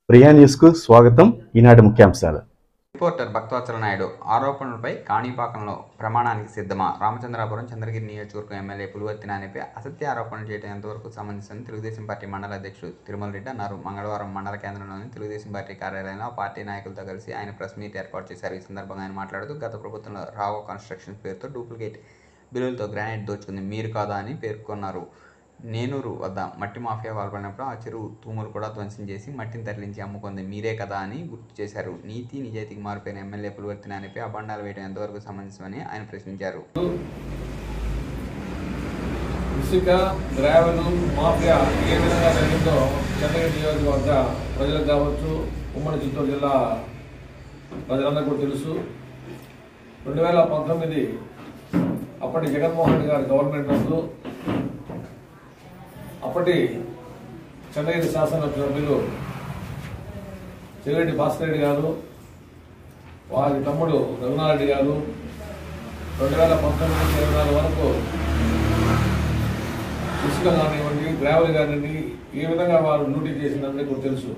ప్రియా న్యూస్కు స్వాగతం. ఈనాటి ముఖ్యాంశాలు. రిపోర్టర్ భక్తవత్సల నాయుడు ఆరోపణలపై కాణిపాకంలో ప్రమాణానికి సిద్ధమా? రామచంద్రాపురం చంద్రగిరి నియోజకవర్గం ఎమ్మెల్యే పులివర్తి నానిపై అసత్య ఆరోపణలు చేయడం ఎంతవరకు సంబంధించిందని తెలుగుదేశం పార్టీ మండల అధ్యక్షుడు తిరుమల రెడ్డి అన్నారు. మంగళవారం మండల కేంద్రంలోని తెలుగుదేశం పార్టీ కార్యాలయంలో పార్టీ నాయకులతో కలిసి ఆయన ప్రెస్ మీట్ ఏర్పాటు చేశారు. ఈ సందర్భంగా ఆయన మాట్లాడుతూ, గత ప్రభుత్వంలో రావో కన్స్ట్రక్షన్స్ పేరుతో డూప్లికేట్ బిల్లులతో గ్రానైట్ దోచుకుంది మీరు కాదా అని పేర్కొన్నారు. నేనూరు వద్ద మట్టి మాఫియా పాల్పడినప్పుడు ఆ చెరువు తూములు కూడా ధ్వంసం చేసి మట్టిని తరలించి అమ్ముకుంది మీరే కదా అని గుర్తు చేశారు. నీతి నిజాయితీకి మారిపోయిన ఎమ్మెల్యే పులివర్తి నానిపై అబండాలు వేయడం ఎంతవరకు సంబంధించమని ఆయన ప్రశ్నించారు. ఇసుక గ్రావెల్ మాఫియా ఏ విధంగా జరిగిందో చంద్రగిరి నియోజకవర్గ ప్రజలకు కావచ్చు, ఉమ్మడి చిత్తూరు జిల్లా ప్రజలందరూ కూడా తెలుసు. 2019 అప్పటి జగన్మోహన్ రెడ్డి గారి గవర్నమెంట్ నందు అప్పటి చంద్రగిరి శాసనసభ సభ్యులు చెవిరెడ్డి భాస్కర్ రెడ్డి గారు, వారి తమ్ముడు రఘునాథరెడ్డి గారు 2019-24 వరకు ఇసుక కానివ్వండి, గ్రావెల్ కానివ్వండి ఏ విధంగా వారు లూటీ చేసిందని కూడా తెలుసు.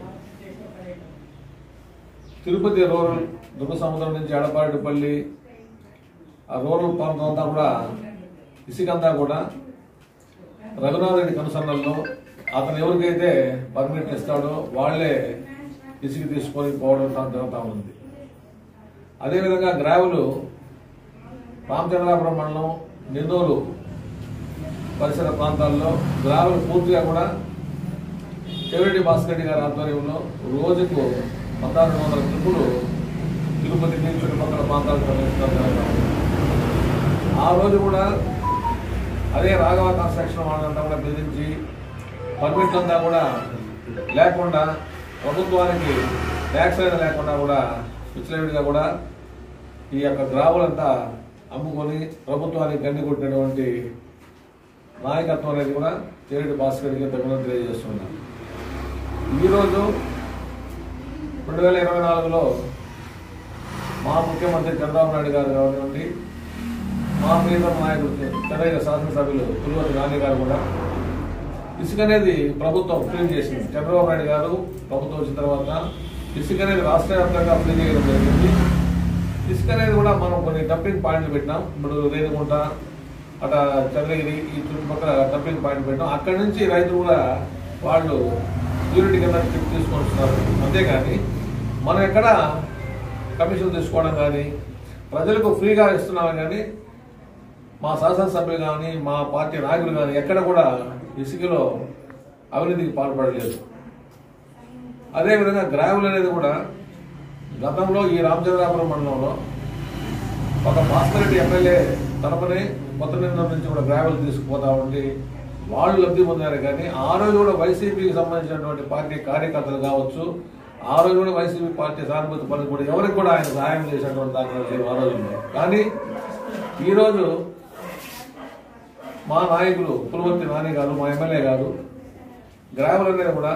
తిరుపతి రూరల్ దుర్గసముద్రం నుంచి ఎడపాడిపల్లి ఆ రూరల్ ప్రాంతం అంతా కూడా ఇసుకంతా కూడా రఘునాథరెడ్డి కనుసన్నల్లో అతను ఎవరికైతే పర్మిట్ ఇస్తాడో వాళ్లే ఇసుక తీసుకొని పోవడం జరుగుతూ ఉంది. అదేవిధంగా గ్రావెలు రామచంద్రాపురం మండలం నెల్లూరు పరిసర ప్రాంతాల్లో గ్రావెలు పూర్తిగా కూడా చెవిరెడ్డి భాస్కర్ రెడ్డి గారి ఆధ్వర్యంలో రోజుకు 1600 ట్రిప్పులు తిరుపతి నుంచి చుట్టుపక్కల ప్రాంతాలకు తరలించడం. ఆ రోజు కూడా అదే రాఘవ కన్స్ట్రక్షన్ వాళ్ళంతా కూడా బెదిరించి పర్మిట్లంతా కూడా లేకుండా ప్రభుత్వానికి ట్యాక్స్ అయినా లేకుండా కూడా విచ్చలవిడిగా కూడా ఈ యొక్క గ్రావెల్ అంతా అమ్ముకొని ప్రభుత్వానికి గండి కొట్టినటువంటి నాయకత్వం అనేది కూడా చెవిరెడ్డి భాస్కర్కి తగిన తెలియజేస్తున్నారు. ఈరోజు 2024లో మా ముఖ్యమంత్రి చంద్రబాబు నాయుడు గారు కానివ్వండి, మా ప్రియతమ నాయకుడు చంద్రగిరి శాసనసభ్యులు పులివర్తి నాని గారు కూడా ఇసుక అనేది ప్రభుత్వం ఫ్రీ చేసింది. చంద్రబాబు నాయుడు గారు ప్రభుత్వం వచ్చిన తర్వాత ఇసుక అనేది రాష్ట్ర వ్యాప్తంగా ఫ్రీ చేయడం జరిగింది. ఇసుక అనేది కూడా మనం కొన్ని డంపింగ్ పాయింట్లు పెట్టినాం. ఇప్పుడు రేణిగుంట అట చంద్రగిరి ఈ చుట్టుపక్కల డంపింగ్ పాయింట్ పెట్టినాం. అక్కడి నుంచి రైతులు కూడా వాళ్ళు యూనిట్ కింద తీసుకొని వస్తున్నారు. అంతేగాని మనం ఎక్కడ కమిషన్ తీసుకోవడం కానీ ప్రజలకు ఫ్రీగా ఇస్తున్నాం కానీ మా శాసనసభ్యులు కానీ మా పార్టీ నాయకులు కానీ ఎక్కడ కూడా ఇసుకలో అవినీతికి పాల్పడలేదు. అదేవిధంగా గ్రావెల్ అనేది కూడా గతంలో ఈ రామచంద్రాపురం మండలంలో ఒక భాస్కర్ రెడ్డి ఎమ్మెల్యే తరపునే కొత్త నిర్ణయం నుంచి కూడా గ్రావెల్ తీసుకుపోతా ఉండి వాళ్ళు లబ్ధి పొందారు. కానీ ఆ రోజు కూడా వైసీపీకి సంబంధించినటువంటి పార్టీ కార్యకర్తలు కావచ్చు, ఆ రోజు కూడా వైసీపీ పార్టీ సానుభూతి పనులు కూడా ఎవరికి కూడా ఆయన సహాయం చేసినటువంటి దాఖలు లేవు ఆ రోజుల్లో. కానీ ఈరోజు మా నాయకులు పులివర్తి నాని గారు, మా ఎమ్మెల్యే గారు గ్రావెల్ అనేది కూడా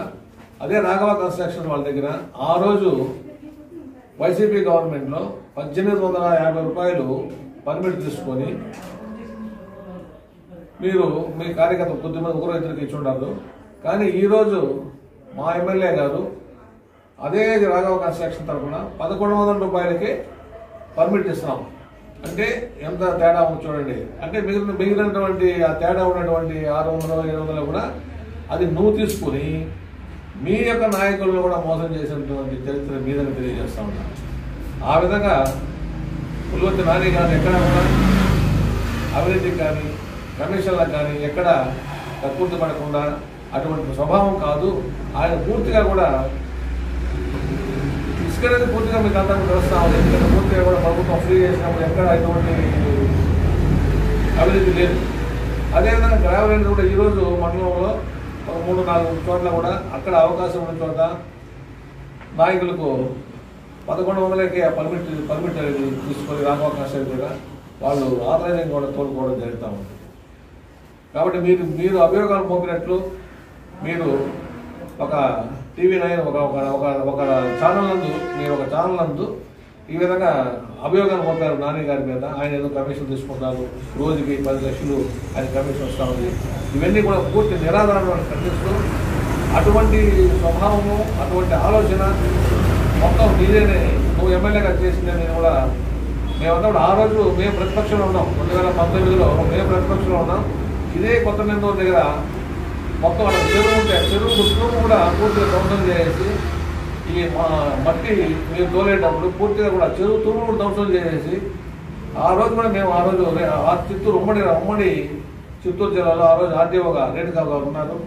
అదే రాఘవ కన్స్ట్రక్షన్ వాళ్ళ దగ్గర ఆ రోజు వైసీపీ గవర్నమెంట్లో 1850 రూపాయలు పర్మిట్ తీసుకొని మీరు మీ కార్యకర్త కొద్దిమంది ఒకరు ఇద్దరికి ఇచ్చి ఉండదు. కానీ ఈరోజు మా ఎమ్మెల్యే గారు అదే రాఘవ కన్స్ట్రక్షన్ తరఫున 1100 రూపాయలకి పర్మిట్ ఇస్తున్నాం. అంటే ఎంత తేడా ఉంది చూడండి. అంటే మిగిలినటువంటి ఆ తేడా ఉన్నటువంటి 600-700 కూడా అది నువ్వు తీసుకుని మీ యొక్క నాయకులను కూడా మోసం చేసినటువంటి చరిత్ర మీదని తెలియజేస్తా ఉన్నా. ఆ విధంగా పులివర్తి నాని గారు ఎక్కడ కూడా అవినీతికి కానీ కమిషన్లకు కానీ ఎక్కడ తక్కువ పడకుండా అటువంటి స్వభావం కాదు. ఆయన పూర్తిగా కూడా ఇసుక అనేది పూర్తిగా మీకు అంతా తెలుస్తా ఉంది. ఎందుకంటే పూర్తిగా కూడా ప్రభుత్వం ఫ్రీ చేసినప్పుడు ఎక్కడ ఎటువంటి అభివృద్ధి లేదు. అదేవిధంగా గ్రావెల్ అనేది కూడా ఈరోజు మండలంలో 3-4 చోట్ల కూడా అక్కడ అవకాశం ఉన్న చోట నాయకులకు 1100కి పర్మిట్ అనేది తీసుకొని రామవకాశాలు కూడా వాళ్ళు ఆదాయం కూడా తోలుకోవడం జరుగుతూ ఉంది. కాబట్టి మీరు అభియోగాలు మోపినట్లు మీరు ఒక TV9 ఒక ఛానల్ నందు మీరు ఒక ఛానల్ నందు ఈ విధంగా అభియోగాలు మోపారు నాని గారి మీద. ఆయన ఏదో కమిషన్ తీసుకుంటారు, రోజుకి 10 లక్షలు ఆయన కమిషన్ వస్తూ ఉంది. ఇవన్నీ కూడా పూర్తి నిరాధారణ ఖండిస్తూ అటువంటి స్వభావము, అటువంటి ఆలోచన మొత్తం మీదేనే నువ్వు ఎమ్మెల్యేగా చేసిందని నేను కూడా మేమంతా కూడా ఆ రోజు మేము ప్రతిపక్షంలో ఉన్నాం. 2019లో మేము ప్రతిపక్షంలో ఉన్నాం. ఇదే కొత్త నెందూరు దగ్గర మొత్తం అక్కడ చెరువు ఉంటే చెరువు గుర్తును కూడా పూర్తిగా ధ్వంసం చేసేసి ఈ మట్టి మీరు తోలేటప్పుడు పూర్తిగా కూడా చెరువు తూములు కూడా ధ్వంసం చేసేసి ఆ రోజు కూడా మేము ఆ రోజు చిత్తూరు ఉమ్మడి చిత్తూరు జిల్లాలో ఆ రోజు ఆర్డీఓగా రేణుకా గారు ఉన్నారు.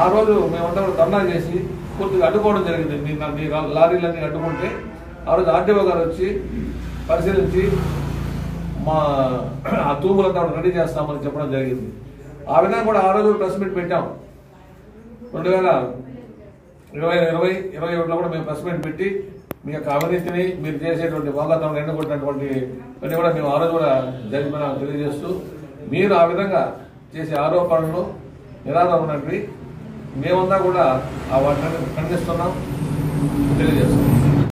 ఆ రోజు మేమంతా కూడా ధర్నా చేసి పూర్తిగా అడ్డుకోవడం జరిగింది. మీ లారీలన్నీ అడ్డుకుంటే ఆ రోజు ఆర్డీఓ గారు వచ్చి పరిశీలించి మా ఆ తూములంతా రెడీ చేస్తామని చెప్పడం జరిగింది. ఆ విధంగా కూడా ఆ రోజు ప్రెస్ మీట్ పెట్టాం. 2021లో కూడా మేము ప్రెస్ మీట్ పెట్టి మీ యొక్క అవినీతిని మీరు చేసేటువంటి వాగ్దానం ఎండగొట్టినటువంటి పని కూడా మేము ఆ రోజు కూడా జరిగిన తెలియజేస్తూ మీరు ఆ విధంగా చేసే ఆరోపణలు నిరాధారమైనవి మేమంతా కూడా వాటిని ఖండిస్తున్నాం తెలియజేస్తున్నాం.